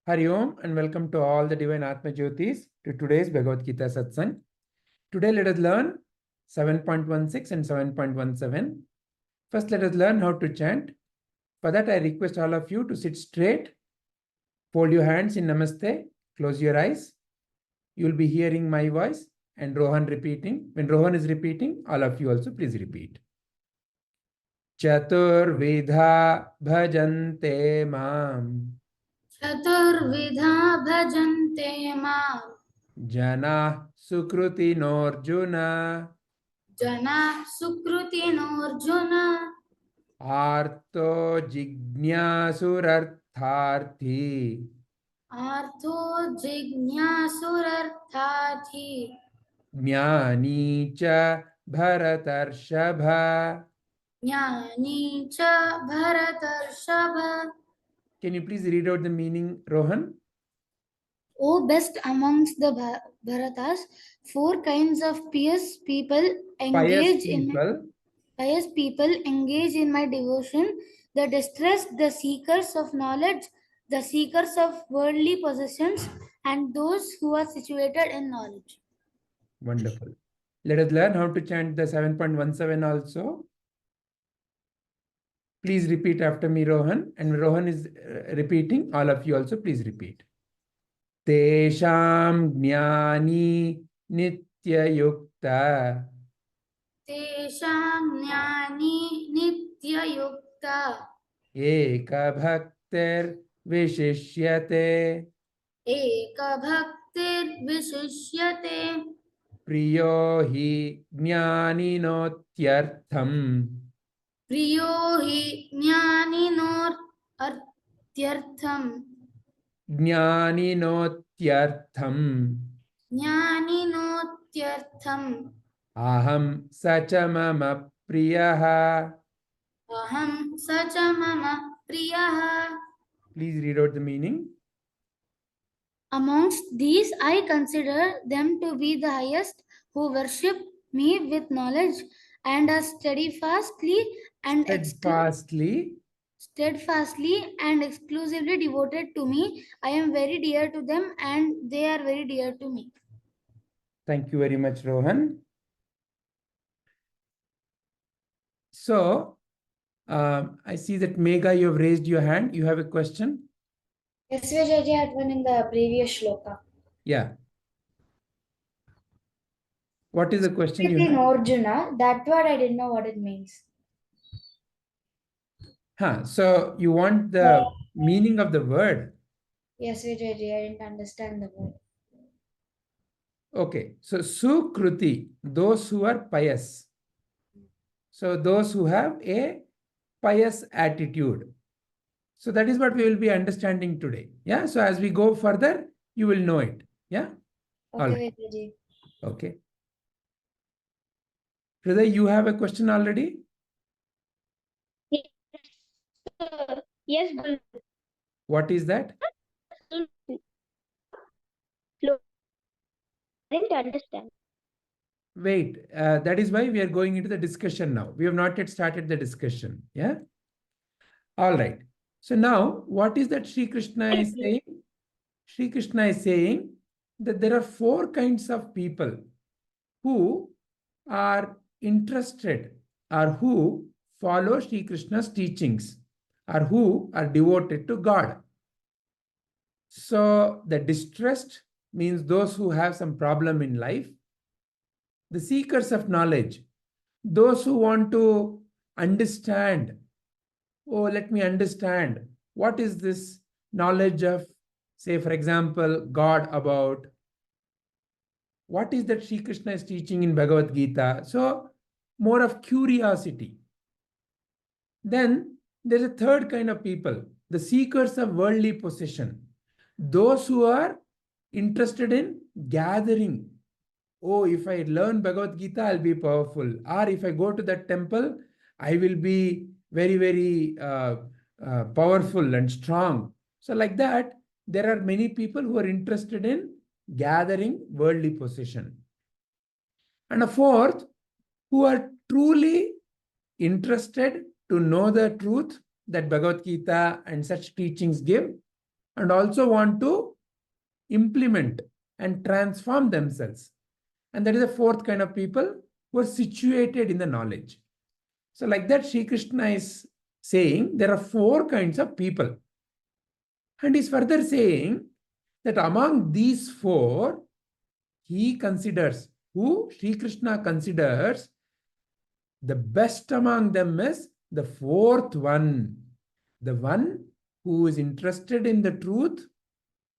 Hari Om and welcome to all the divine Atmajyotis to today's Bhagavad Gita Satsang. Today let us learn 7.16 and 7.17. First let us learn how to chant. For that I request all of you to sit straight, fold your hands in Namaste, close your eyes. You will be hearing my voice and Rohan repeating. When Rohan is repeating, all of you also please repeat. Chatur-vidhā bhajante mam. chatur-vidhā bhajante māṁ. janāḥ su-kṛitino rjuna. janāḥ sukṛitino rjuna. ārto jijñāsur artha-arthī. ārto jijñāsur artha-arthī. jñānī ca bharatarṣhabha. jñānī ca bharatarṣhabha. Can you please read out the meaning, Rohan? O best amongst the Bharatas, four kinds of pious people engage in my devotion: the distressed, the seekers of knowledge, the seekers of worldly possessions, and those who are situated in knowledge. Wonderful. Let us learn how to chant the 7.17 also. Please repeat after me, Rohan. And when Rohan is repeating, all of you also please repeat. Tesham jñānī nityayukta. Tesham jñānī nityayukta. Eka bhaktir vishishyate. Eka bhaktir vishishyate. Priyo hi jñāninotyartham. Priyo hi jñāninotyartham. jñāninotyartham. Jnāninotyartham. Aham sacha mama priyaha. Aham sacha mama priyaha. Please read out the meaning. Amongst these, I consider them to be the highest, who worship me with knowledge and are steadfastly and exclusively devoted to me. I am very dear to them and they are very dear to me. Thank you very much, Rohan. So, I see that Megha, you have raised your hand. You have a question? Yes, Vijay had one in the previous shloka. Yeah. What is the question you In have? Arjuna, that word I didn't know what it means. So you want the meaning of the word? Yes, Vijay, I didn't understand the word. Okay. So su-kṛti, those who are pious. So those who have a pious attitude. So that is what we will be understanding today. Yeah. So as we go further, you will know it. Yeah. Okay, right. Vijay. Okay. Hriday, you have a question already? Yes. What is that? I didn't understand. Wait, that is why we are going into the discussion now. We have not yet started the discussion. Yeah. All right. So now, what is that Sri Krishna is saying? Sri Krishna is saying that there are four kinds of people who are interested or who follow Sri Krishna's teachings or who are devoted to God. So the distressed means those who have some problem in life. The seekers of knowledge, those who want to understand. Oh, let me understand. What is this knowledge of, say, for example, God about? What is that Sri Krishna is teaching in Bhagavad Gita? So, more of curiosity. Then, there's a third kind of people, the seekers of worldly possession. Those who are interested in gathering. Oh, if I learn Bhagavad Gita, I'll be powerful. Or if I go to that temple, I will be very, very powerful and strong. So like that, there are many people who are interested in gathering worldly possession. And a fourth, who are truly interested to know the truth that Bhagavad Gita and such teachings give, and also want to implement and transform themselves. And that is the fourth kind of people who are situated in the knowledge. So like that, Sri Krishna is saying there are four kinds of people. And he's further saying that among these four, he considers, who Sri Krishna considers the best among them is the fourth one, the one who is interested in the truth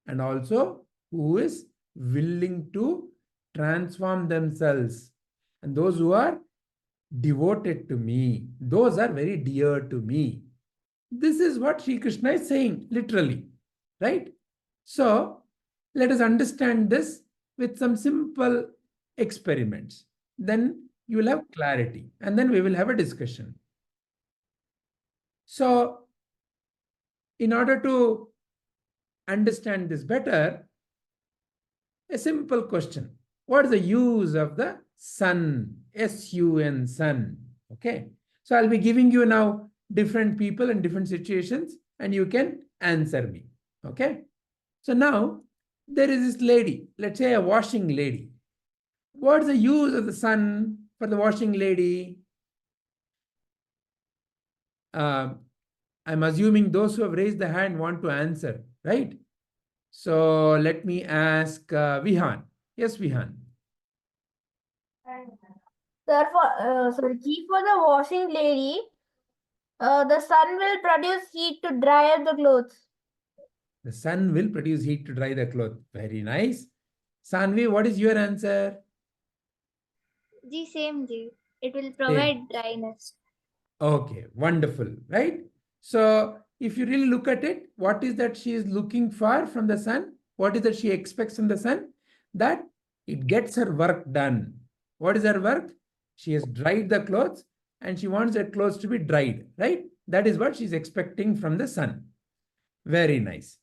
and also who is willing to transform themselves. And those who are devoted to me, those are very dear to me. This is what Sri Krishna is saying, literally, right? So let us understand this with some simple experiments. Then you will have clarity, and then we will have a discussion. So in order to understand this better, a simple question. What is the use of the sun? S-U-N, sun. Okay. So I'll be giving you now different people and different situations, and you can answer me. Okay. So now there is this lady, let's say a washing lady. What is the use of the sun for the washing lady? I'm assuming those who have raised the hand want to answer, right? So let me ask Vihan. Yes, Vihan. Therefore, key for the washing lady, the sun will produce heat to dry up the clothes. The sun will produce heat to dry the cloth. Very nice. Sanvi, what is your answer? The same, Ji. It will provide dryness. Okay, wonderful, right? So if you really look at it, what is that she is looking for from the sun? What is that she expects from the sun? That it gets her work done. What is her work? She has dried the clothes and she wants her clothes to be dried, right? That is what she's expecting from the sun. Very nice.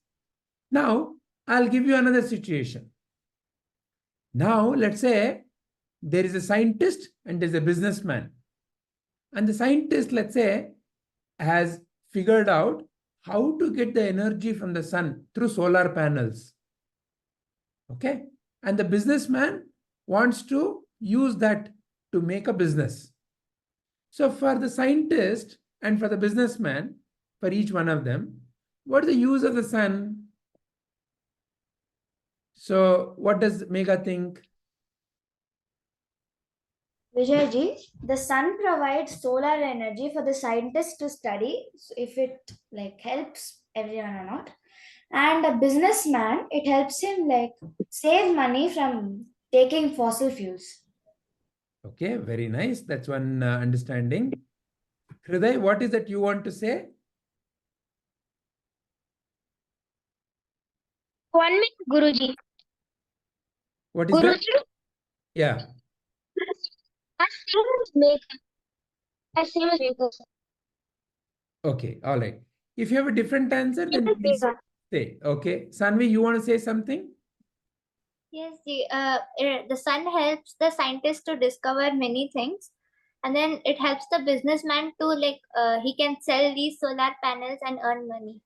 Now, I'll give you another situation. Now, let's say there is a scientist and there's a businessman. And the scientist, let's say, has figured out how to get the energy from the sun through solar panels. Okay. And the businessman wants to use that to make a business. So for the scientist and for the businessman, for each one of them, what is the use of the sun? So what does Megha think? Vijayji, the sun provides solar energy for the scientists to study if it helps everyone or not. And a businessman, it helps him save money from taking fossil fuels. Okay, very nice. That's one understanding. Hriday, what is that you want to say? 1 minute, Guruji. What is that? Guruji, Yeah. as same as maker. As same as maker. Okay, all right. If you have a different answer, then Yes, please Megha. say. Okay. Sanvi, you want to say something? Yes, the sun helps the scientist to discover many things, and then it helps the businessman to he can sell these solar panels and earn money.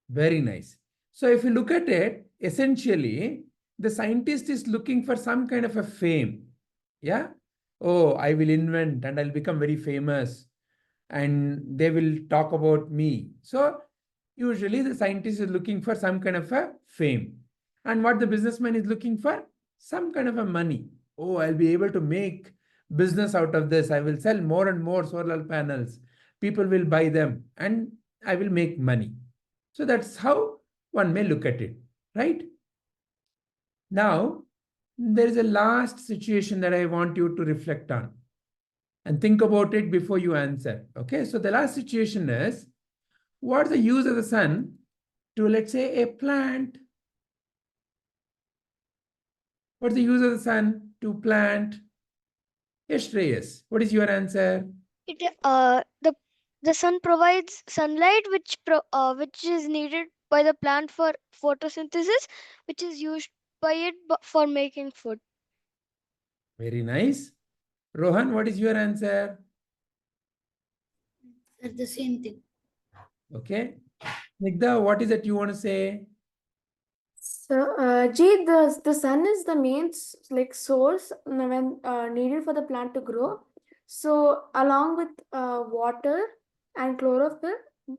Very nice. So if you look at it, essentially, the scientist is looking for some kind of a fame. Yeah. Oh, I will invent and I'll become very famous and they will talk about me. So usually the scientist is looking for some kind of a fame. And what the businessman is looking for? Some kind of a money. Oh, I'll be able to make business out of this. I will sell more and more solar panels. People will buy them and I will make money. So that's how one may look at it, right? Now, there is a last situation that I want you to reflect on and think about it before you answer. Okay, so the last situation is, what's the use of the sun to, let's say, a plant? What's the use of the sun to plant? Yes, Shreyas, what is your answer? The sun provides sunlight which is needed by the plant for photosynthesis, which is used by it for making food. Very nice. Rohan, what is your answer? That's the same thing. Okay. Snigdha, what is it you want to say? So, the sun is the main source when needed for the plant to grow. So, along with water and chlorophyll,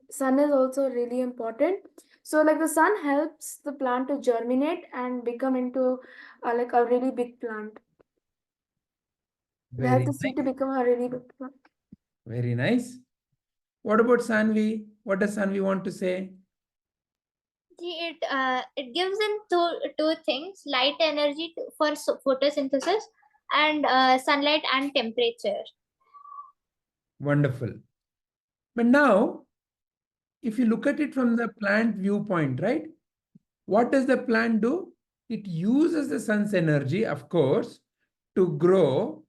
sun is also really important. So, like the sun helps the plant to germinate and become into like a really big plant. They Very have the seed to nice. become a really big plant. Very nice. What about Sanvi? What does Sanvi want to say? It gives in two things: light energy for photosynthesis, and sunlight and temperature. Wonderful. But now, if you look at it from the plant viewpoint, right? What does the plant do? It uses the sun's energy, of course, to grow,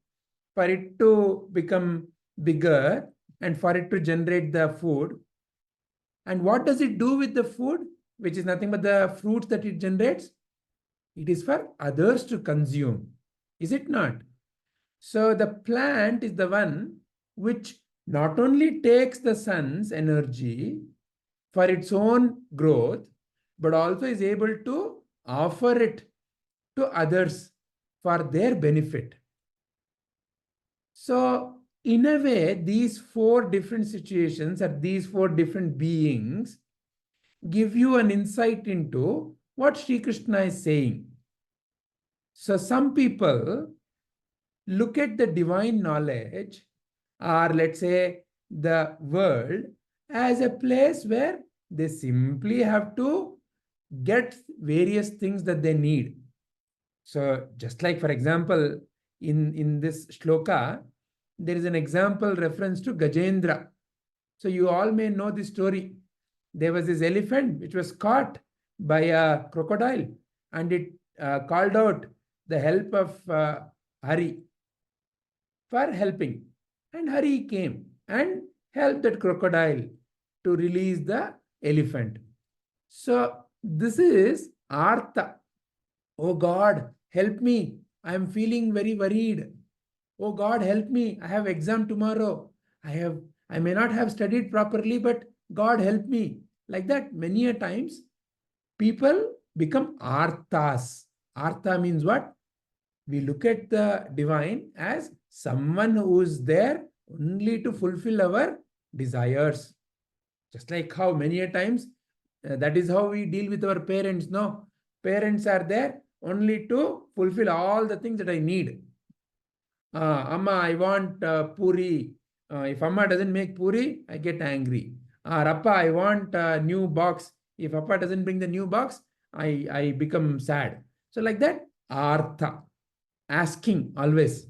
for it to become bigger, and for it to generate the food. And what does it do with the food, which is nothing but the fruits that it generates? It is for others to consume, is it not? So the plant is the one which not only takes the sun's energy for its own growth, but also is able to offer it to others for their benefit. So in a way, these four different situations or these four different beings give you an insight into what Sri Krishna is saying. So some people look at the divine knowledge, or let's say the world, as a place where they simply have to get various things that they need. So just like, for example, in this shloka, there is an example reference to Gajendra. So you all may know this story. There was this elephant which was caught by a crocodile, and it called out the help of Hari for helping. And Hari came and helped that crocodile to release the elephant. So this is artha. Oh God, help me. I am feeling very worried. Oh God, help me. I have exam tomorrow. I may not have studied properly, but God help me. Like that, many a times, people become arthas. Artha means what? We look at the divine as someone who is there only to fulfill our desires. Just like how many a times, that is how we deal with our parents. No, parents are there only to fulfill all the things that I need. Amma, I want puri. If Amma doesn't make puri, I get angry. Rappa, I want a new box. If Appa doesn't bring the new box, I become sad. So like that, artha, asking always.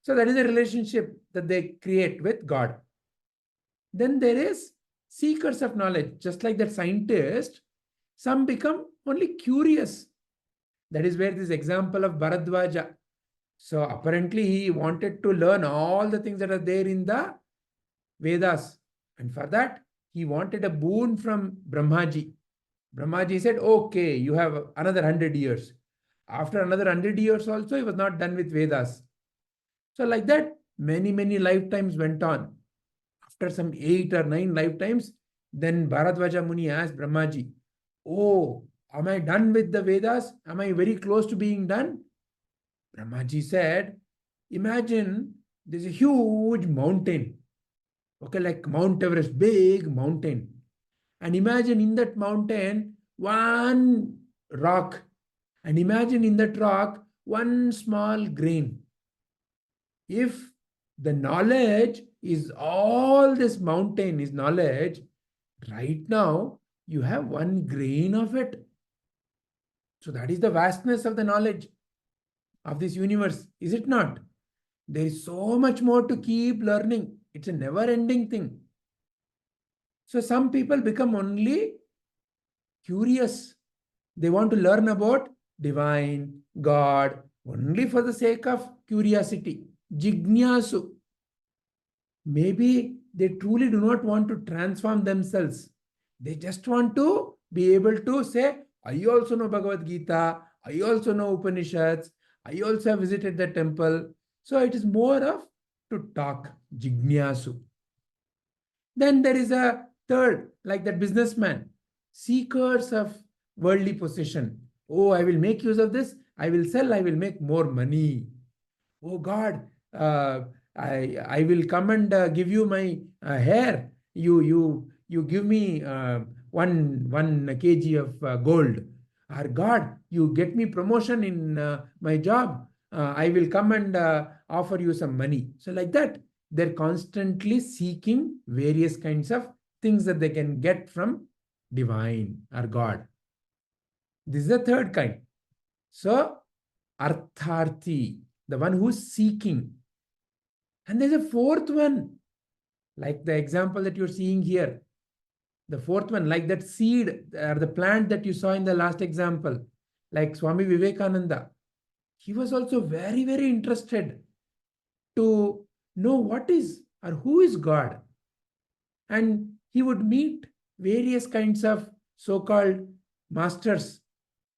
So that is a relationship that they create with God. Then there is seekers of knowledge. Just like that scientist, some become only curious. That is where this example of Bharadwaja. So apparently he wanted to learn all the things that are there in the Vedas. And for that, he wanted a boon from Brahmaji. Brahmaji said, okay, you have another 100 years. After another 100 years also, he was not done with Vedas. So like that, many, many lifetimes went on. After some 8 or 9 lifetimes, then Bharadwaja Muni asked Brahmaji, oh, am I done with the Vedas? Am I very close to being done? Brahmaji said, imagine there's a huge mountain. Okay, like Mount Everest, big mountain. And imagine in that mountain, one rock. And imagine in that rock, one small grain. If the knowledge is all this mountain is knowledge, right now you have one grain of it. So that is the vastness of the knowledge of this universe, is it not? There is so much more to keep learning. It's a never-ending thing. So some people become only curious. They want to learn about divine, God, only for the sake of curiosity. Jijñāsur. Maybe they truly do not want to transform themselves. They just want to be able to say, I also know Bhagavad Gita, I also know Upanishads, I also have visited the temple. So it is more of to talk, jijñāsur. Then there is a third, like that businessman. seekers of worldly possession. Oh, I will make use of this. I will sell. I will make more money. Oh God, I will come and give you my hair. You give me 1 kg of gold. Or God, you get me promotion in my job. I will come and offer you some money. So like that, they're constantly seeking various kinds of things that they can get from divine or God. This is the third kind. So, artha-arthī, the one who's seeking. And there's a fourth one, like the example that you're seeing here. The fourth one, like that seed or the plant that you saw in the last example, like Swami Vivekananda. He was also very, very interested to know what is or who is God. And he would meet various kinds of so-called masters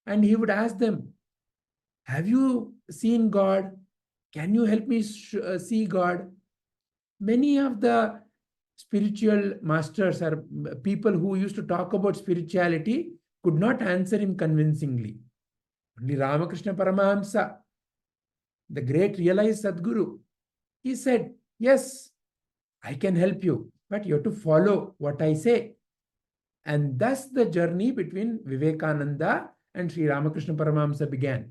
and he would ask them, have you seen God? Can you help me see God? Many of the spiritual masters or people who used to talk about spirituality could not answer him convincingly. Only Ramakrishna Paramahamsa, the great realized Sadguru, he said, yes, I can help you, but you have to follow what I say. And thus the journey between Vivekananda and Sri Ramakrishna Paramahamsa began.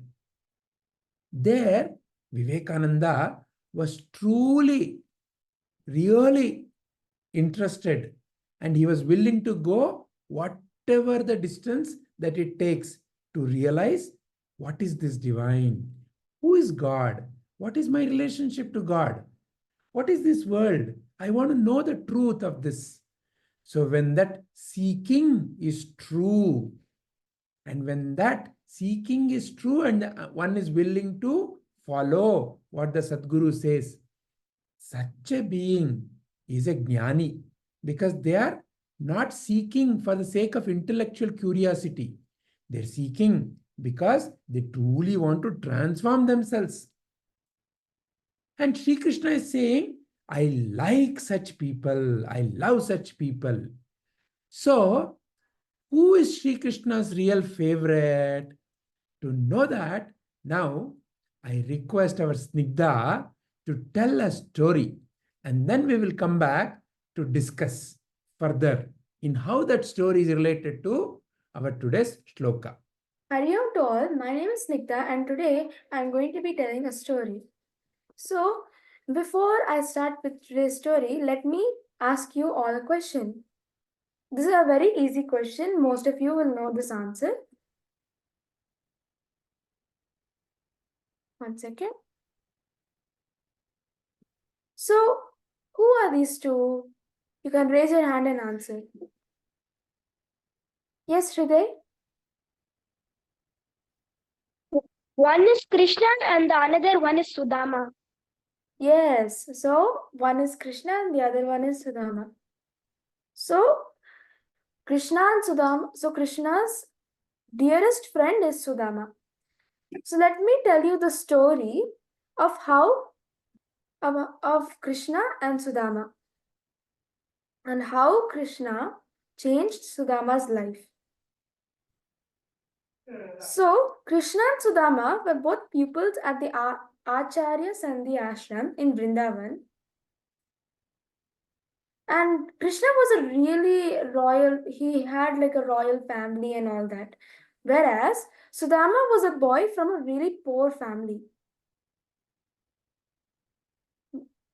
There, Vivekananda was truly, really interested, and he was willing to go whatever the distance that it takes to realize what is this divine, who is God, what is my relationship to God, what is this world. I want to know the truth of this. So when that seeking is true, and when that seeking is true and one is willing to follow what the Sadguru says, such a being is a jnānī, because they are not seeking for the sake of intellectual curiosity. They're seeking because they truly want to transform themselves. And Sri Krishna is saying, I like such people, I love such people. So, who is Sri Krishna's real favorite? To know that, now I request our Snigdha to tell a story, and then we will come back to discuss further in how that story is related to our today's shloka. Hariom to all, my name is Snigdha and today I am going to be telling a story. So, before I start with today's story, let me ask you all a question. This is a very easy question. Most of you will know this answer. One second. So, who are these two? You can raise your hand and answer. Yes, Hriday? One is Krishna and the another one is Sudama. Yes, so one is Krishna and the other one is Sudama. So, Krishna and Sudama, so Krishna's dearest friend is Sudama. So let me tell you the story of Krishna and Sudama and how Krishna changed Sudama's life. So, Krishna and Sudama were both pupils at the Acharya Sandhi ashram in Vrindavan. And Krishna was a really royal, he had like a royal family and all that. Whereas Sudama was a boy from a really poor family.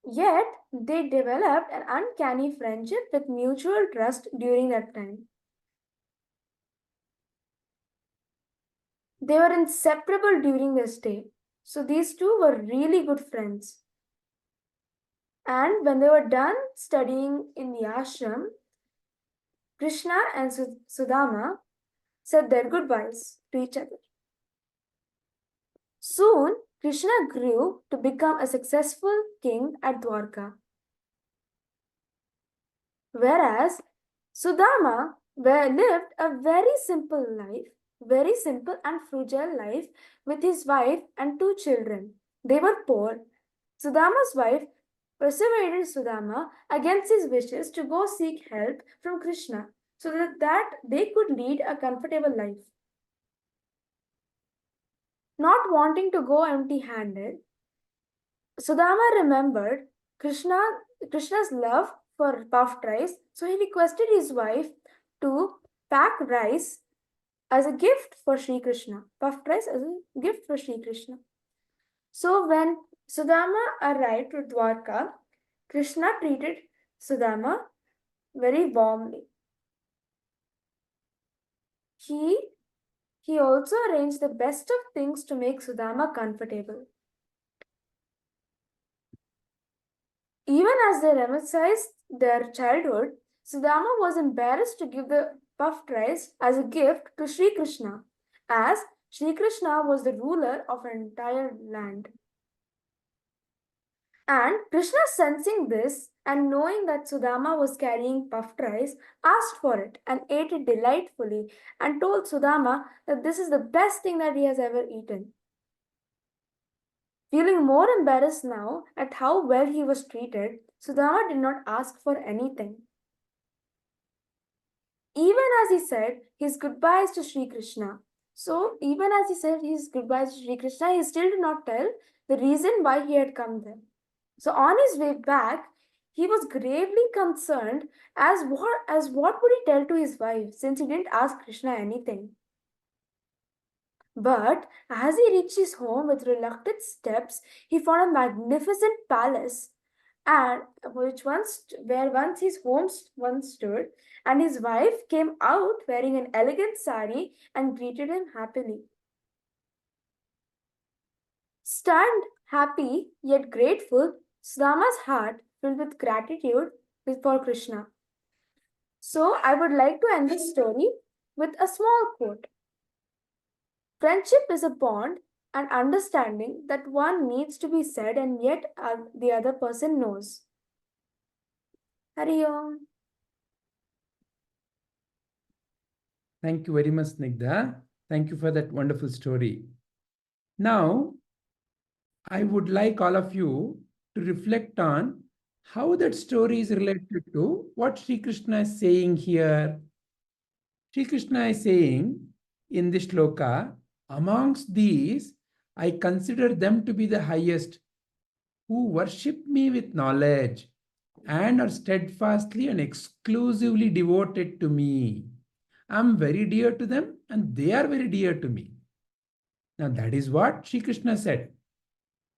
Yet, they developed an uncanny friendship with mutual trust during that time. They were inseparable during their stay. So these two were really good friends. And when they were done studying in the ashram, Krishna and Sudama said their goodbyes to each other. Soon, Krishna grew to become a successful king at Dwarka. Whereas Sudama lived a very simple and frugal life with his wife and 2 children. They were poor. Sudama's wife persuaded Sudama against his wishes to go seek help from Krishna. so that they could lead a comfortable life. Not wanting to go empty-handed, Sudama remembered Krishna's love for puffed rice, so he requested his wife to pack rice as a gift for Sri Krishna. Puffed rice as a gift for Sri Krishna. So when Sudama arrived to Dwarka, Krishna treated Sudama very warmly. He also arranged the best of things to make Sudama comfortable. Even as they reminisced their childhood, Sudama was embarrassed to give the puffed rice as a gift to Sri Krishna, as Sri Krishna was the ruler of an entire land. And Krishna, sensing this and knowing that Sudama was carrying puffed rice, asked for it and ate it delightfully and told Sudama that this is the best thing that he has ever eaten. Feeling more embarrassed now at how well he was treated, Sudama did not ask for anything. Even as he said his goodbyes to Sri Krishna. So, even as he said his goodbyes to Sri Krishna, he still did not tell the reason why he had come there. So, on his way back, he was gravely concerned as what would he tell to his wife, since he didn't ask Krishna anything. But as he reached his home with reluctant steps, he found a magnificent palace, and where once his home once stood, and his wife came out wearing an elegant sari and greeted him happily. Stunned, happy, yet grateful, Sudama's heart filled with gratitude for Krishna. So I would like to end this story with a small quote. Friendship is a bond and understanding that one needs to be said and yet the other person knows. Hari Om. Thank you very much, Snigdha. Thank you for that wonderful story. Now, I would like all of you to reflect on how that story is related to what Sri Krishna is saying here. Sri Krishna is saying in this shloka, amongst these, I consider them to be the highest, who worship me with knowledge and are steadfastly and exclusively devoted to me. I am very dear to them and they are very dear to me. Now that is what Sri Krishna said.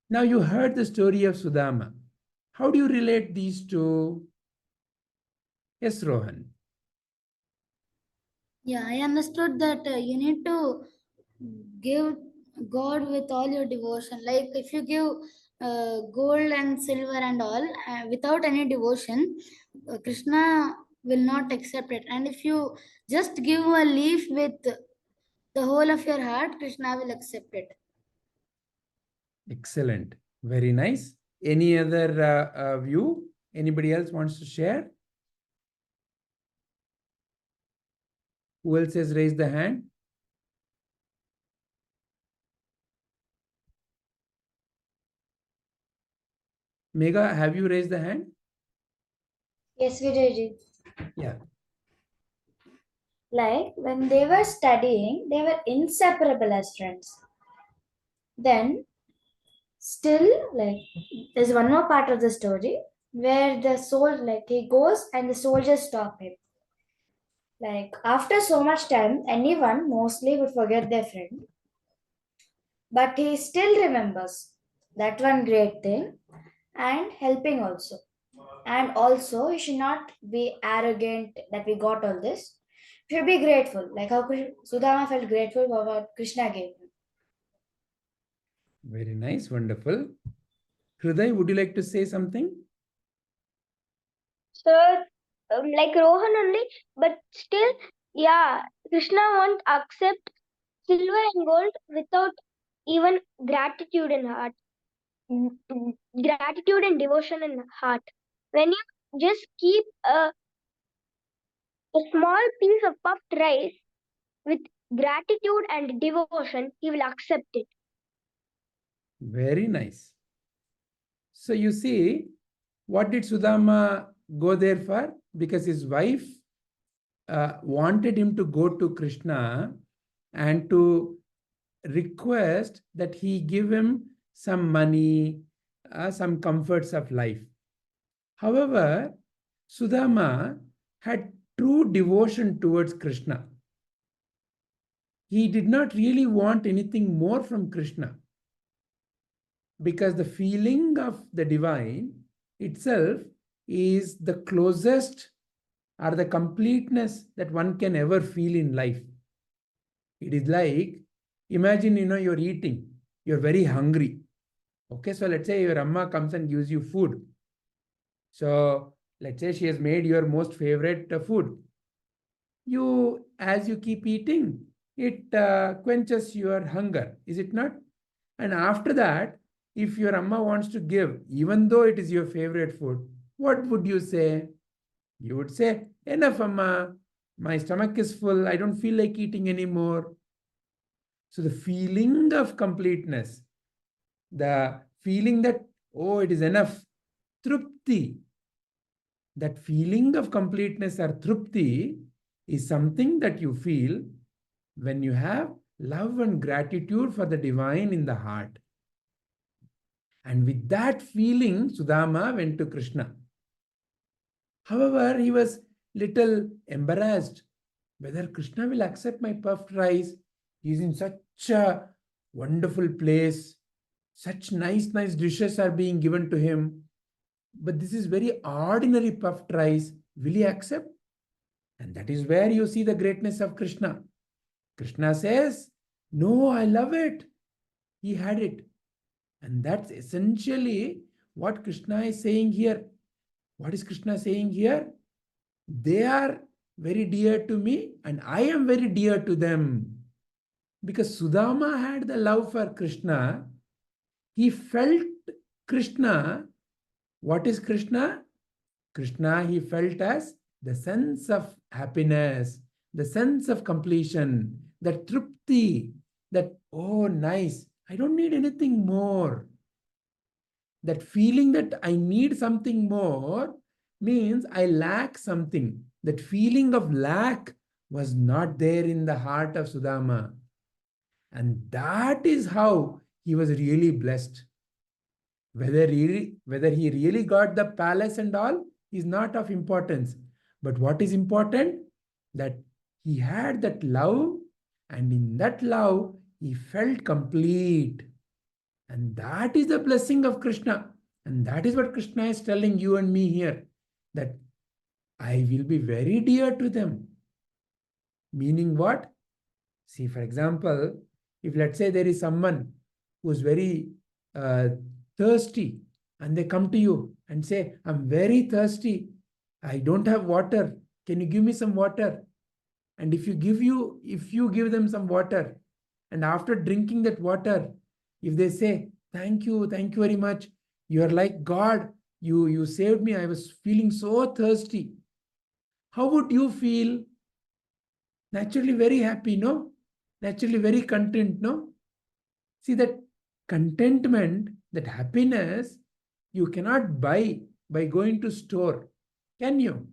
Now you heard the story of Sudama. How do you relate these two? Yes, Rohan. Yeah, I understood that you need to give God with all your devotion. Like if you give gold and silver and all without any devotion, Krishna will not accept it. And if you just give a leaf with the whole of your heart, Krishna will accept it. Excellent. Very nice. Any other view? Anybody else wants to share? Who else has raised the hand? Megha, have you raised the hand? Yes, we did. Yeah. Like when they were studying, they were inseparable as friends. Then, still, like, there's one more part of the story where the soul, like, he goes and the soldiers stop him. Like, after so much time, anyone mostly would forget their friend. But he still remembers that one great thing and helping also. And also, you should not be arrogant that we got all this. You should be grateful, like how Sudama felt grateful for what Krishna gave him. Very nice. Wonderful. Hriday, would you like to say something? Sir, like Rohan only, but still, yeah, Krishna won't accept silver and gold without even gratitude in heart. Gratitude and devotion in heart. When you just keep a small piece of puffed rice with gratitude and devotion, he will accept it. Very nice. So you see, what did Sudama go there for? Because his wife wanted him to go to Krishna and to request that he give him some money, some comforts of life. However, Sudama had true devotion towards Krishna. He did not really want anything more from Krishna, because the feeling of the divine itself is the closest or the completeness that one can ever feel in life. It is like, imagine, you're eating, you're very hungry. Okay, so let's say your amma comes and gives you food. So let's say she has made your most favorite food. As you keep eating, it quenches your hunger, is it not? And after that, if your amma wants to give, even though it is your favorite food, what would you say? You would say, enough, amma, my stomach is full, I don't feel like eating anymore. So the feeling of completeness, the feeling that, oh, it is enough, trupti, that feeling of completeness or trupti is something that you feel when you have love and gratitude for the divine in the heart. And with that feeling, Sudama went to Krishna. However, he was little embarrassed whether Krishna will accept my puffed rice. He is in such a wonderful place. Such nice dishes are being given to him. But this is very ordinary puffed rice. Will he accept? And that is where you see the greatness of Krishna. Krishna says, no, I love it. He had it. And that's essentially what Krishna is saying here. What is Krishna saying here? They are very dear to me and I am very dear to them. Because Sudama had the love for Krishna, he felt Krishna. What is Krishna? Krishna he felt as the sense of happiness, the sense of completion, that trupti, that, oh, nice, I don't need anything more. That feeling that I need something more means I lack something. That feeling of lack was not there in the heart of Sudama. And that is how he was really blessed. Whether he really got the palace and all is not of importance. But what is important? That he had that love, and in that love, he felt complete. And that is the blessing of Krishna. And that is what Krishna is telling you and me here, that I will be very dear to them. Meaning what? See, for example, if let's say there is someone who is very thirsty, and they come to you and say, I'm very thirsty, I don't have water, can you give me some water? And if you give them some water, and after drinking that water, if they say, thank you very much, you are like God, you saved me, I was feeling so thirsty. How would you feel? Naturally very happy, no? Naturally very content, no? See, that contentment, that happiness, you cannot buy by going to store. Can you?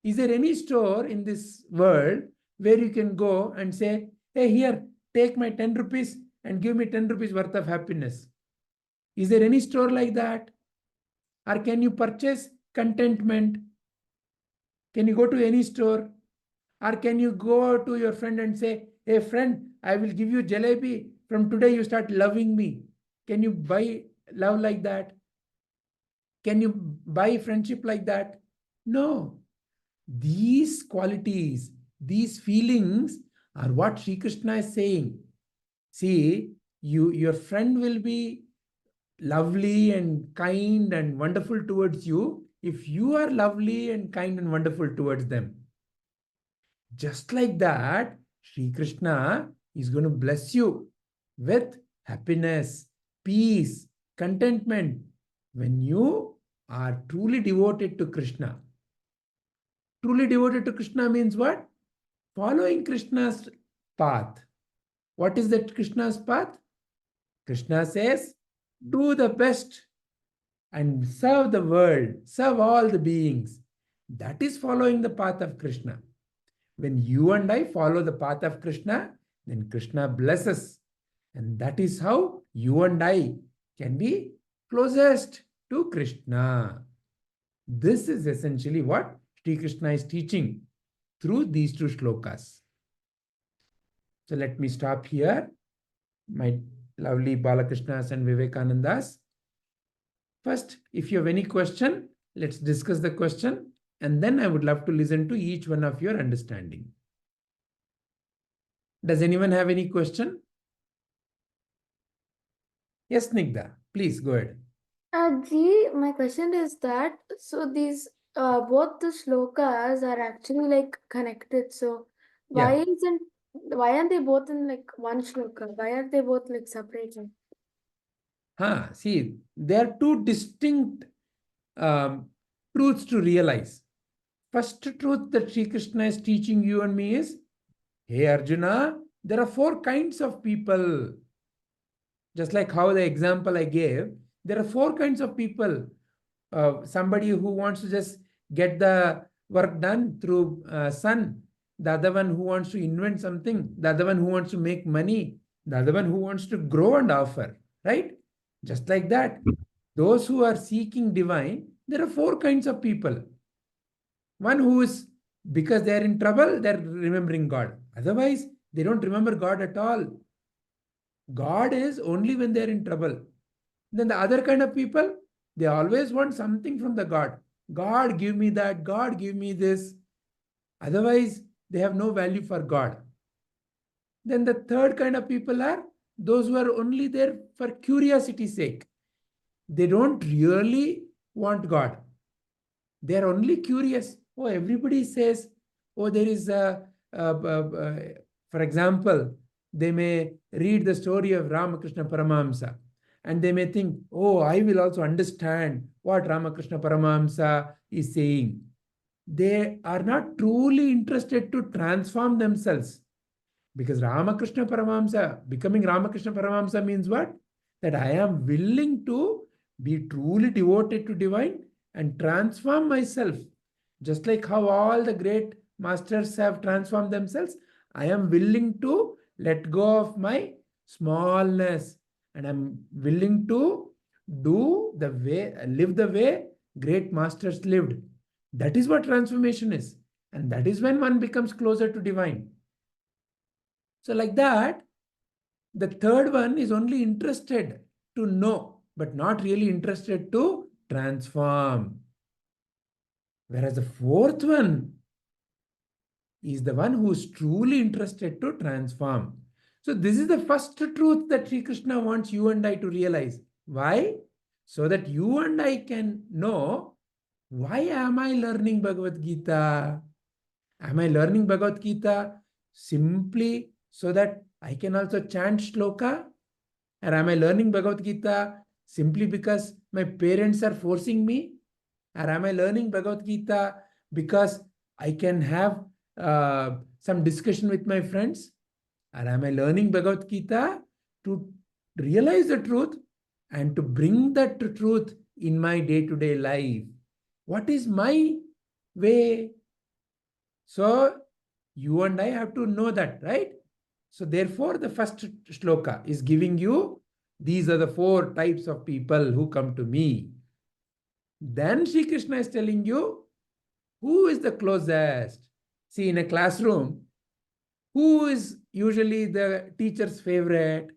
Is there any store in this world where you can go and say, hey, here, take my 10 rupees and give me 10 rupees worth of happiness? Is there any store like that? Or can you purchase contentment? Can you go to any store? Or can you go to your friend and say, hey friend, I will give you jalebi. From today you start loving me. Can you buy love like that? Can you buy friendship like that? No. These qualities, these feelings are what Sri Krishna is saying. See, your friend will be lovely and kind and wonderful towards you if you are lovely and kind and wonderful towards them. Just like that, Sri Krishna is going to bless you with happiness, peace, contentment when you are truly devoted to Krishna. Truly devoted to Krishna means what? Following Krishna's path. What is that Krishna's path? Krishna says, do the best and serve the world, serve all the beings. That is following the path of Krishna. When you and I follow the path of Krishna, then Krishna blesses. And that is how you and I can be closest to Krishna. This is essentially what Sri Krishna is teaching through these two shlokas. So let me stop here. My lovely Balakrishnas and Vivekanandas. First, if you have any question, let's discuss the question, and then I would love to listen to each one of your understanding. Does anyone have any question? Yes, Snigdha, please go ahead. Ji, my question is that, so these both the shlokas are actually like connected. So why aren't they both in like one shloka? Why are they both like separated? See, there are two distinct truths to realize. First truth that Sri Krishna is teaching you and me is, hey Arjuna, there are four kinds of people. Just like how the example I gave, there are four kinds of people. Somebody who wants to just get the work done through sun, the other one who wants to invent something, the other one who wants to make money, the other one who wants to grow and offer, right? Just like that, those who are seeking divine, there are four kinds of people. One who is, because they are in trouble, they're remembering God. Otherwise, they don't remember God at all. God is only when they're in trouble. Then the other kind of people, they always want something from the God. God, give me that. God, give me this. Otherwise, they have no value for God. Then the third kind of people are those who are only there for curiosity's sake. They don't really want God. They are only curious. Oh, everybody says, oh, there is for example, they may read the story of Ramakrishna Paramahamsa and they may think, oh, I will also understand what Ramakrishna Paramahamsa is saying. They are not truly interested to transform themselves. Because Ramakrishna Paramahamsa, becoming Ramakrishna Paramahamsa means what? That I am willing to be truly devoted to divine and transform myself. Just like how all the great masters have transformed themselves, I am willing to let go of my smallness and I'm willing to do the way, live the way great masters lived. That is what transformation is. And that is when one becomes closer to divine. So like that, the third one is only interested to know, but not really interested to transform. Whereas the fourth one is the one who is truly interested to transform. So this is the first truth that Sri Krishna wants you and I to realize. Why? So that you and I can know, why am I learning Bhagavad Gita? Am I learning Bhagavad Gita simply so that I can also chant shloka? Or am I learning Bhagavad Gita simply because my parents are forcing me? Or am I learning Bhagavad Gita because I can have some discussion with my friends? Or am I learning Bhagavad Gita to realize the truth and to bring that truth in my day-to-day life? What is my way? So you and I have to know that, right? So therefore, the first shloka is giving you, these are the four types of people who come to me. Then Sri Krishna is telling you, who is the closest? See, in a classroom, who is usually the teacher's favorite?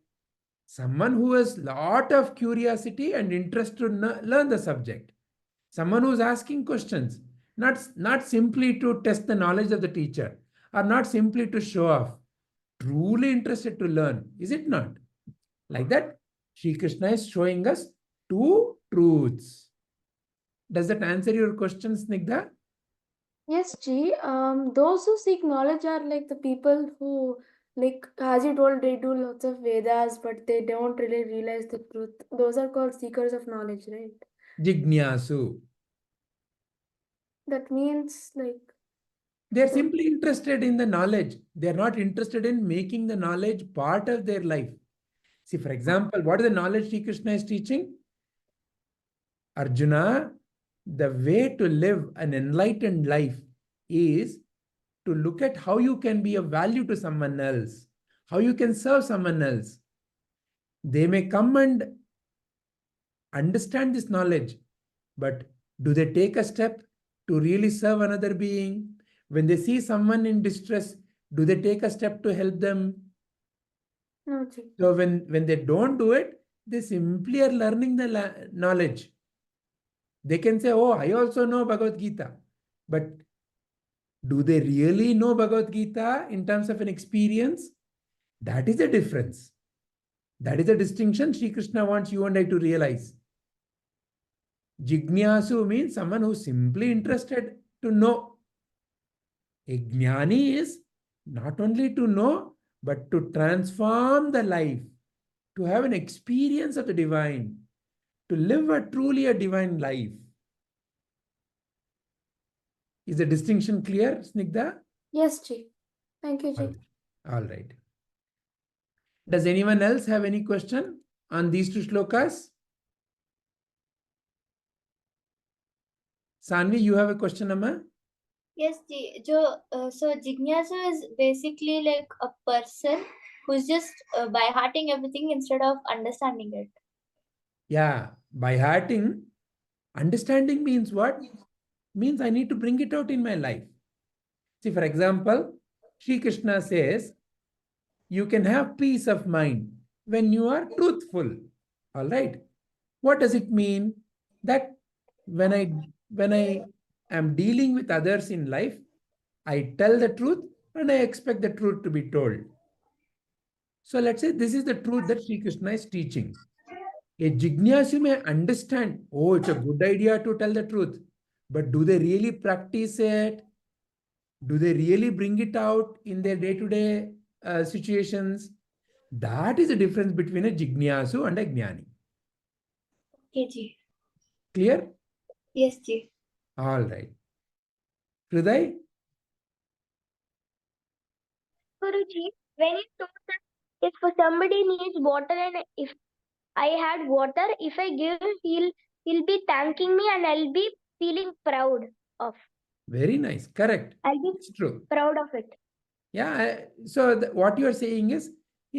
Someone who has lot of curiosity and interest to learn the subject. Someone who is asking questions, not simply to test the knowledge of the teacher, or not simply to show off. Truly interested to learn, is it not? Like that, Sri Krishna is showing us two truths. Does that answer your question, Snigdha? Yes, Ji. Those who seek knowledge are like the people who, like, as you told, they do lots of Vedas, but they don't really realize the truth. Those are called seekers of knowledge, right? Jijñāsur. That means like They're simply interested in the knowledge. They're not interested in making the knowledge part of their life. See, for example, what is the knowledge Sri Krishna is teaching? Arjuna, the way to live an enlightened life is to look at how you can be of value to someone else, how you can serve someone else. They may come and understand this knowledge, but do they take a step to really serve another being? When they see someone in distress, do they take a step to help them? No, Ji. So when they don't do it, they simply are learning the knowledge. They can say, oh, I also know Bhagavad Gita. But do they really know Bhagavad Gita in terms of an experience? That is the difference. That is the distinction Sri Krishna wants you and I to realize. Jijñāsur means someone who is simply interested to know. A jnānī is not only to know, but to transform the life, to have an experience of the divine, to live truly a divine life. Is the distinction clear, Snigdha? Yes, Ji. Thank you, Ji. All right. Does anyone else have any question on these two shlokas? Sanvi, you have a question, Amma? Yes, so jijñāsur is basically like a person who's just by hearting everything instead of understanding it. Yeah, by hearting, understanding means what? Means I need to bring it out in my life. See, for example, Sri Krishna says, you can have peace of mind when you are truthful. All right. What does it mean? That when I am dealing with others in life, I tell the truth and I expect the truth to be told. So let's say this is the truth that Sri Krishna is teaching. A jijñāsu may understand, oh, it's a good idea to tell the truth. But do they really practice it? Do they really bring it out in their day-to-day situations? That is the difference between a jijñāsu and a jñānī. Okay, Ji. Clear? Yes, Ji. All right. Hriday? Guruji, when you told that if somebody needs water and if I had water, if I give, he'll be thanking me and I'll be feeling proud of. Very nice. Correct. I'll be It's true. proud of it. Yeah. So what you are saying is,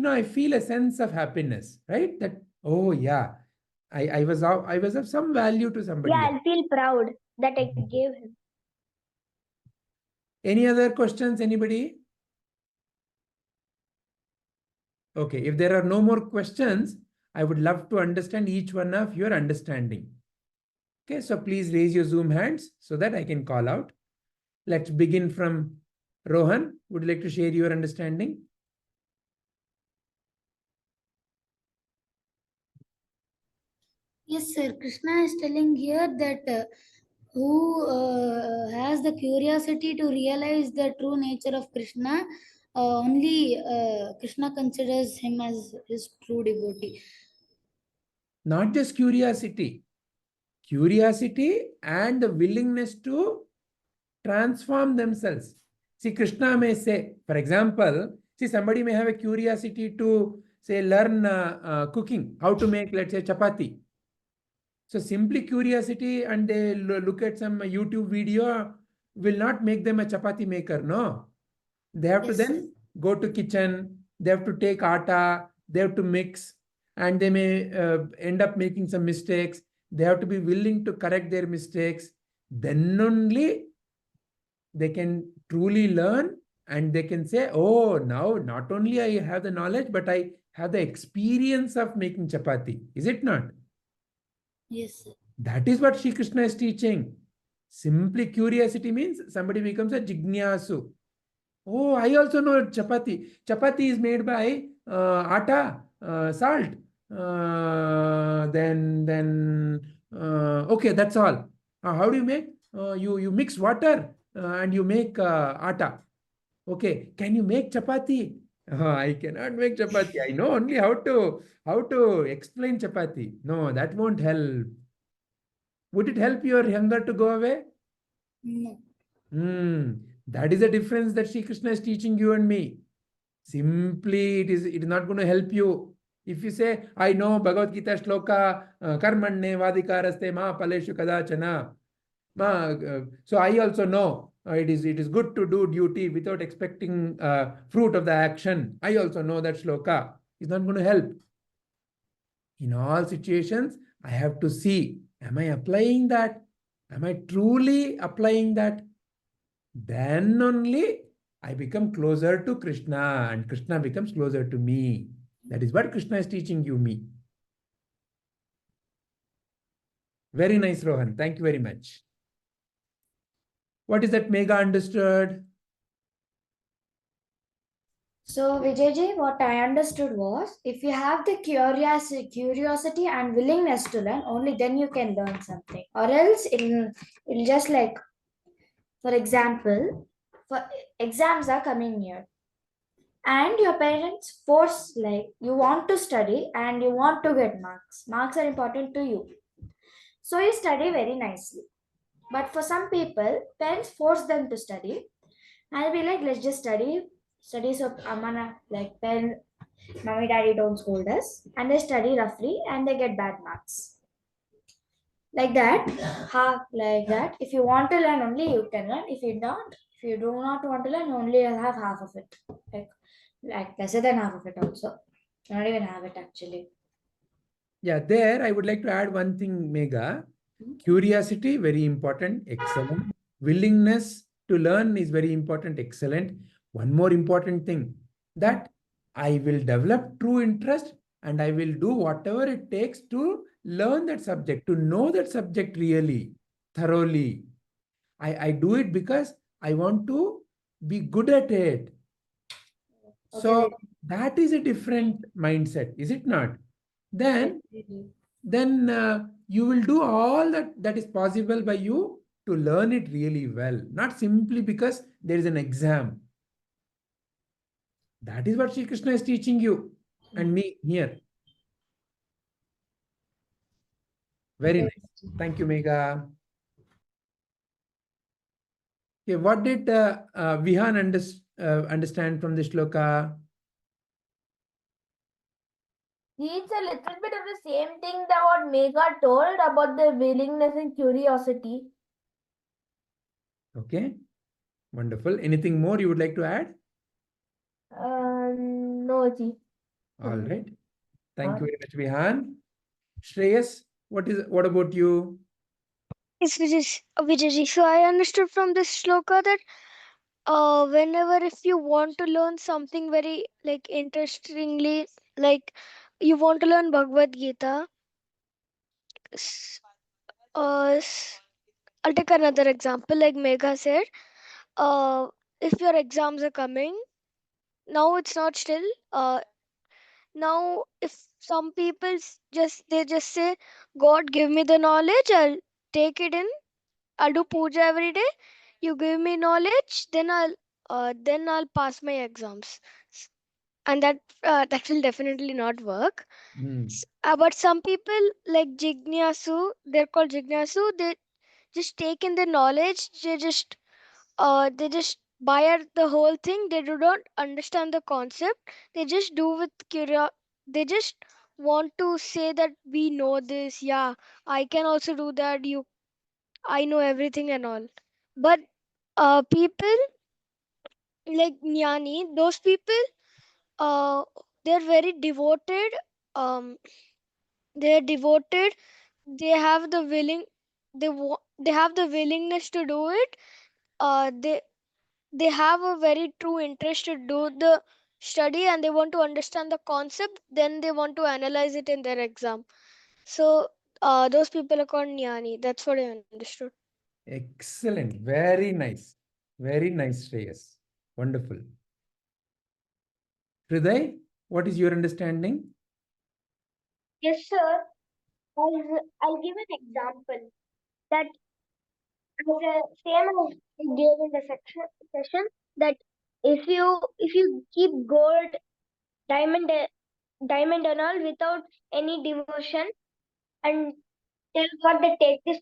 I feel a sense of happiness, right? That, oh yeah, I was of some value to somebody. Yeah, else. I'll feel proud that I gave him. Any other questions, anybody? Okay, if there are no more questions, I would love to understand each one of your understanding. Okay, so please raise your Zoom hands so that I can call out. Let's begin from Rohan. Would you like to share your understanding? Yes, sir. Krishna is telling here that who has the curiosity to realize the true nature of Krishna, only Krishna considers him as his true devotee. Not just curiosity. Curiosity and the willingness to transform themselves. See, Krishna may say, for example, see, somebody may have a curiosity to, say, learn cooking, how to make, let's say, chapati. So simply curiosity and they look at some YouTube video will not make them a chapati maker, no. They have to then go to kitchen, they have to take atta, they have to mix, and they may end up making some mistakes. They have to be willing to correct their mistakes. Then only they can truly learn and they can say, oh, now not only I have the knowledge, but I have the experience of making chapati. Is it not? Yes, sir. That is what Sri Krishna is teaching. Simply curiosity means somebody becomes a jijñāsur. Oh, I also know chapati. Chapati is made by atta, salt. Okay, that's all. How do you make? You mix water and you make atta. Okay, can you make chapati? I cannot make chapati. I know only how to explain chapati. No, that won't help. Would it help your hunger to go away? No. That is the difference that Sri Krishna is teaching you and me. Simply, it is not going to help you. If you say, I know Bhagavad Gita shloka, karmanne vadikaraste ma paleshu kadachana. So I also know. it is good to do duty without expecting fruit of the action. I also know that shloka is not going to help. In all situations, I have to see, am I applying that? Am I truly applying that? Then only I become closer to Krishna and Krishna becomes closer to me. That is what Krishna is teaching me. Very nice, Rohan. Thank you very much. What is that Megha understood? So, Vijayji, what I understood was, if you have the curiosity and willingness to learn, only then you can learn something. Or else it'll just like, for example, for exams are coming near, and your parents force, like, you want to study and you want to get marks. Marks are important to you. So you study very nicely. But for some people, parents force them to study. I'll be like, let's just study so Amana, like parent, mommy, daddy don't scold us, and they study roughly and they get bad marks. Like that, like that. If you want to learn only, you can learn. If you do not want to learn, only you'll have half of it. Like lesser than half of it also. Not even have it actually. Yeah, there I would like to add one thing, Megha. Curiosity, very important, excellent. Willingness to learn is very important, excellent. One more important thing, that I will develop true interest and I will do whatever it takes to learn that subject, to know that subject really, thoroughly. I do it because I want to be good at it. So that is a different mindset, is it not? Then you will do all that is possible by you to learn it really well, not simply because there is an exam. That is what Sri Krishna is teaching you and me here. Very nice. Thank you, Megha. Okay, what did Vihan understand from this shloka? It's a little bit of the same thing that what Megha told about the willingness and curiosity. Okay, wonderful. Anything more you would like to add? No, Ji. All right. Thank you very much, Vihan. Shreyas, what about you? Yes, Vijay. So I understood from this shloka that whenever if you want to learn something very like interestingly, like you want to learn Bhagavad Gita, s- I'll take another example. Like Megha said, if your exams are coming, now it's not still. Now if some people they just say, God, give me the knowledge, I'll take it in. I'll do puja every day. You give me knowledge, then I'll pass my exams, and that will definitely not work. But some people like jijñāsur, they're called jijñāsur. They just take in the knowledge. They just buy the whole thing. They do not understand the concept. They just do with curiosity. They just want to say that we know this. Yeah, I can also do that. I know everything and all. But people like jnānī, those people, they're very devoted. Um, they're devoted. They have the they have the willingness to do it. They have a very true interest to do the study, and they want to understand the concept. Then they want to analyze it in their exam. So those people are called jnānī. That's what I understood. Excellent. Very nice. Very nice, Shreyas. Wonderful. Hriday, what is your understanding? Yes, sir. I'll give an example that same as I gave in the session that if you keep gold, diamond, diamond and all without any devotion and tell God that take this,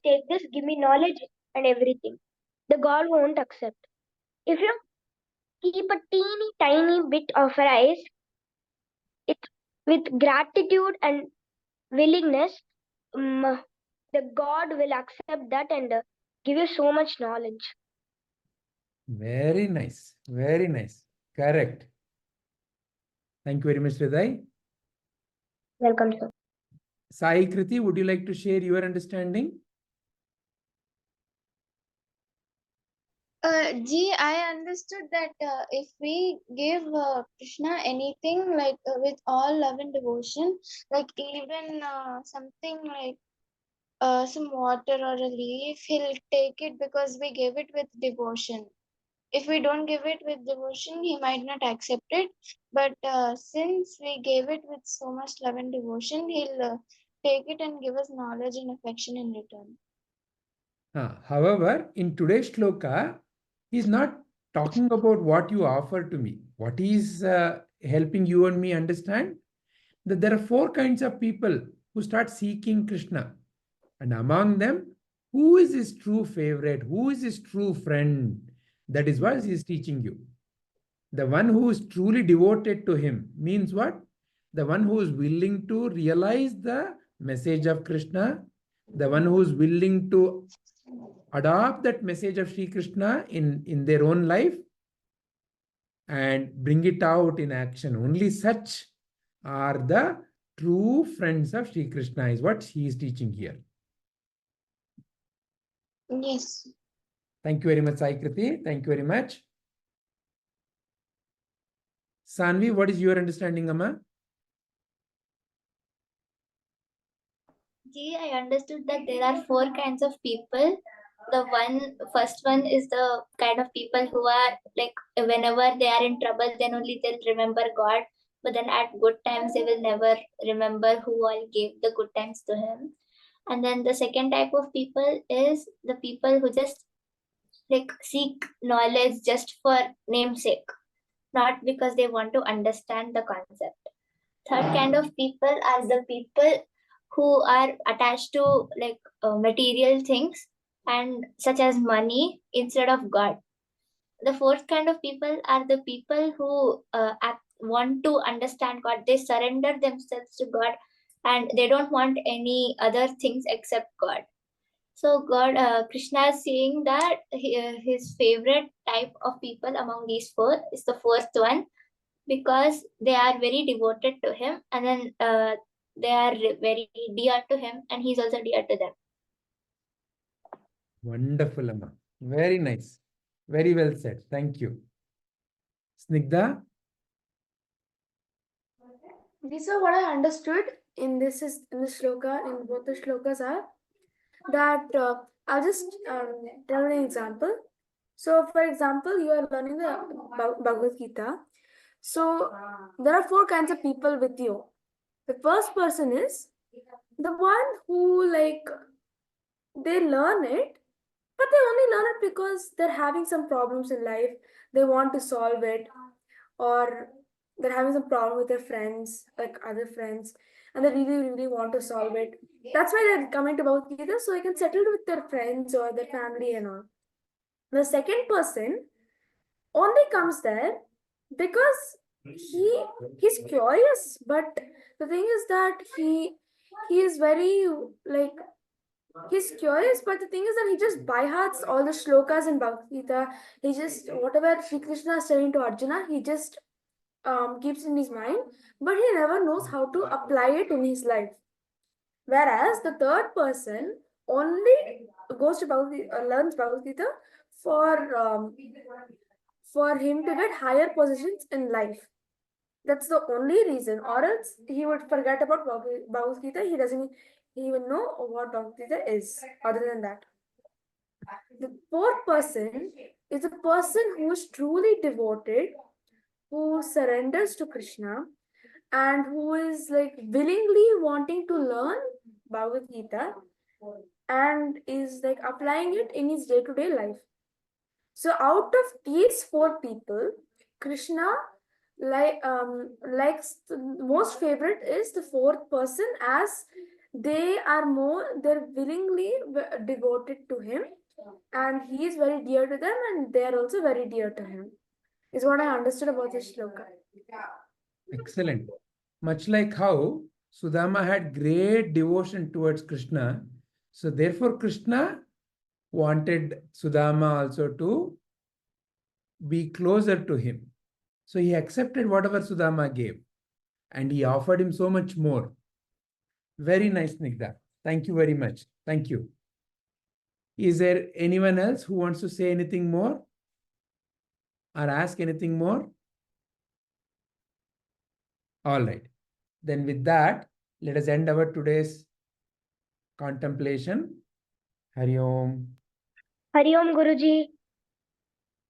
give me knowledge and everything, the God won't accept. If you keep a teeny tiny bit of rice, it with gratitude and willingness, the God will accept that and give you so much knowledge. Very nice. Very nice. Correct. Thank you very much, Hriday. Welcome, sir. Sai Kriti, would you like to share your understanding? I understood that if we give Krishna anything like with all love and devotion, like even something like some water or a leaf, he'll take it because we gave it with devotion. If we don't give it with devotion, he might not accept it. But since we gave it with so much love and devotion, he'll take it and give us knowledge and affection in return. However, in today's shloka, he's not talking about what you offer to me. What he's helping you and me understand that there are 4 kinds of people who start seeking Krishna. And among them, who is his true favorite? Who is his true friend? That is what he is teaching you. The one who is truly devoted to him means what? The one who is willing to realize the message of Krishna, the one who is willing to adopt that message of Sri Krishna in their own life and bring it out in action. Only such are the true friends of Sri Krishna, is what he is teaching here. Yes. Thank you very much, Sai Kriti. Thank you very much. Sanvi, what is your understanding, Amma? I understood that there are 4 kinds of people. The first one is the kind of people who are like, whenever they are in trouble, then only they'll remember God. But then at good times, they will never remember who all gave the good times to him. And then the second type of people is the people who just like seek knowledge just for namesake, not because they want to understand the concept. Third kind of people are the people who are attached to like material things and such as money instead of God. The fourth kind of people are the people who want to understand God. They surrender themselves to God and they don't want any other things except God. So Krishna is saying that his favorite type of people among these 4 is the fourth one, because they are very devoted to him, and then they are very dear to him, and he's also dear to them. Wonderful, Amma. Very nice. Very well said. Thank you. Snigdha? These are what I understood in this shloka, in both the shlokas are that I'll just tell an example. So, for example, you are learning the Bhagavad Gita. So, there are 4 kinds of people with you. The first person is the one who they learn it, but they only learn it because they're having some problems in life. They want to solve it, or they're having some problem with their friends, like other friends, and they really, really want to solve it. That's why they're coming to Bhagavad Gita, so they can settle with their friends or their family and all. The second person only comes there because he's curious, but the thing is that he is very he's curious, but the thing is that he just by hearts all the shlokas in Bhagavad Gita. He just, whatever Sri Krishna is saying to Arjuna, he just keeps in his mind, but he never knows how to apply it in his life. Whereas the third person only goes to learns Bhagavad Gita for him to get higher positions in life. That's the only reason, or else he would forget about Bhagavad Gita. He doesn't even know what Bhagavad Gita is. Other than that, the fourth person is a person who is truly devoted, who surrenders to Krishna, and who is willingly wanting to learn Bhagavad Gita and is applying it in his day-to-day life. So out of these 4 people, Krishna likes the most favorite is the 4th person, as they're willingly devoted to him, and he is very dear to them, and they are also very dear to him, is what I understood about this shloka. Excellent. Much like how Sudama had great devotion towards Krishna, so therefore Krishna wanted Sudama also to be closer to him. So he accepted whatever Sudama gave, and he offered him so much more. Very nice, Snigdha. Thank you very much. Thank you. Is there anyone else who wants to say anything more or ask anything more? All right. Then with that, let us end our today's contemplation. Hari Om. Hari Om, Guruji.